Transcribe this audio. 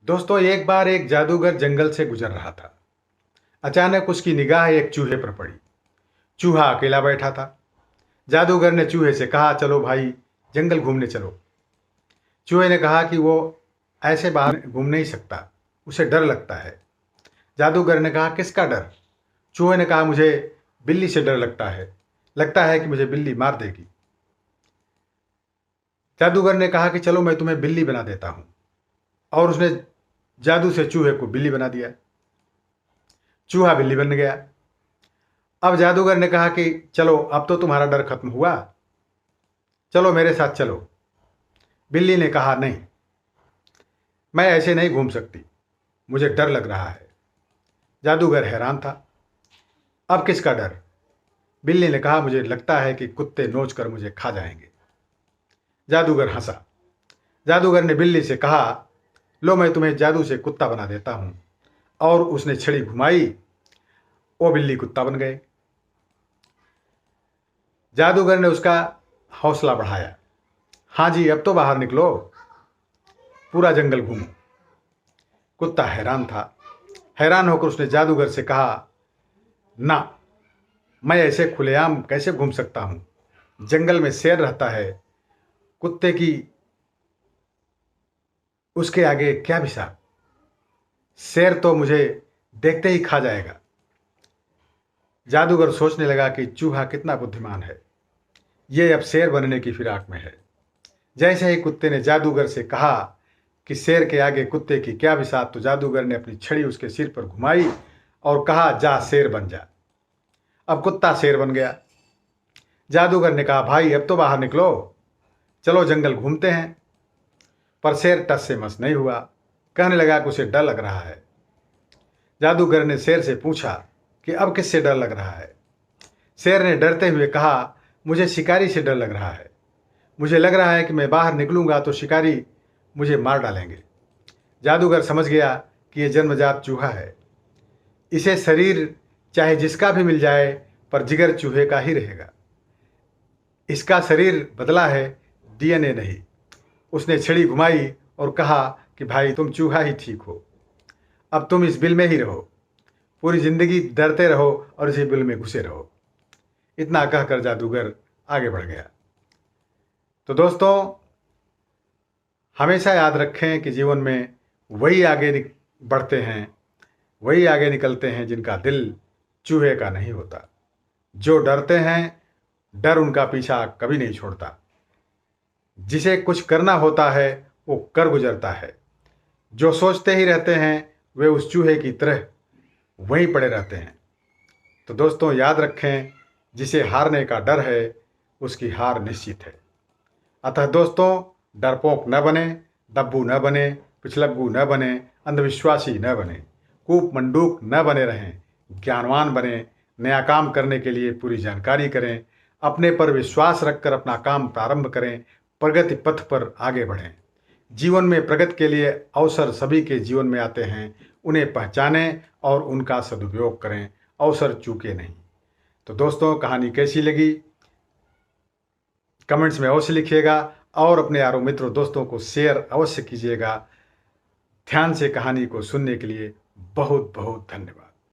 दोस्तों, एक बार एक जादूगर जंगल से गुजर रहा था। अचानक उसकी निगाह एक चूहे पर पड़ी। चूहा अकेला बैठा था। जादूगर ने चूहे से कहा, चलो भाई, जंगल घूमने चलो। चूहे ने कहा कि वो ऐसे बाहर घूम नहीं सकता, उसे डर लगता है। जादूगर ने कहा, किसका डर? चूहे ने कहा, मुझे बिल्ली से डर लगता है कि मुझे बिल्ली मार देगी। जादूगर ने कहा कि चलो मैं तुम्हें बिल्ली बना देता हूं, और उसने जादू से चूहे को बिल्ली बना दिया। चूहा बिल्ली बन गया। अब जादूगर ने कहा कि चलो, अब तो तुम्हारा डर खत्म हुआ, चलो मेरे साथ चलो। बिल्ली ने कहा, नहीं, मैं ऐसे नहीं घूम सकती, मुझे डर लग रहा है। जादूगर हैरान था, अब किसका डर? बिल्ली ने कहा, मुझे लगता है कि कुत्ते नोच कर मुझे खा जाएंगे। जादूगर हंसा। जादूगर ने बिल्ली से कहा, लो मैं तुम्हें जादू से कुत्ता बना देता हूं, और उसने छड़ी घुमाई, वो बिल्ली कुत्ता बन गए। जादूगर ने उसका हौसला बढ़ाया, हाँ जी, अब तो बाहर निकलो, पूरा जंगल घूमो। कुत्ता हैरान था। हैरान होकर उसने जादूगर से कहा, ना, मैं ऐसे खुलेआम कैसे घूम सकता हूं? जंगल में शेर रहता है, कुत्ते की उसके आगे क्या हिसाब? शेर तो मुझे देखते ही खा जाएगा। जादूगर सोचने लगा कि चूहा कितना बुद्धिमान है, ये अब शेर बनने की फिराक में है। जैसे ही कुत्ते ने जादूगर से कहा कि शेर के आगे कुत्ते की क्या बिसात, तो जादूगर ने अपनी छड़ी उसके सिर पर घुमाई और कहा, जा शेर बन जा। अब कुत्ता शेर बन गया। जादूगर ने कहा, भाई अब तो बाहर निकलो, चलो जंगल घूमते हैं। पर शेर टस से मस नहीं हुआ, कहने लगा कि उसे डर लग रहा है। जादूगर ने शेर से पूछा कि अब किससे डर लग रहा है? शेर ने डरते हुए कहा, मुझे शिकारी से डर लग रहा है। मुझे लग रहा है कि मैं बाहर निकलूंगा तो शिकारी मुझे मार डालेंगे। जादूगर समझ गया कि यह जन्मजात चूहा है, इसे शरीर चाहे जिसका भी मिल जाए, पर जिगर चूहे का ही रहेगा। इसका शरीर बदला है, डीएनए नहीं। उसने छड़ी घुमाई और कहा कि भाई, तुम चूहा ही ठीक हो, अब तुम इस बिल में ही रहो, पूरी जिंदगी डरते रहो और इसी बिल में घुसे रहो। इतना कहकर जादूगर आगे बढ़ गया। तो दोस्तों, हमेशा याद रखें कि जीवन में वही आगे बढ़ते हैं, वही आगे निकलते हैं जिनका दिल चूहे का नहीं होता। जो डरते हैं, डर उनका पीछा कभी नहीं छोड़ता। जिसे कुछ करना होता है वो कर गुजरता है। जो सोचते ही रहते हैं वे उस चूहे की तरह वहीं पड़े रहते हैं। तो दोस्तों, याद रखें, जिसे हारने का डर है उसकी हार निश्चित है। अतः दोस्तों, डरपोक न बने, डब्बू न बने, पिछलग्गू न बने, अंधविश्वासी न बने, कूप मंडूक न बने रहें, ज्ञानवान बने, नया काम करने के लिए पूरी जानकारी करें, अपने पर विश्वास रखकर अपना काम प्रारंभ करें, प्रगति पथ पर आगे बढ़ें। जीवन में प्रगति के लिए अवसर सभी के जीवन में आते हैं, उन्हें पहचानें और उनका सदुपयोग करें, अवसर चूके नहीं। तो दोस्तों, कहानी कैसी लगी कमेंट्स में अवश्य लिखिएगा, और अपने यारों, मित्रों, दोस्तों को शेयर अवश्य कीजिएगा। ध्यान से कहानी को सुनने के लिए बहुत बहुत धन्यवाद।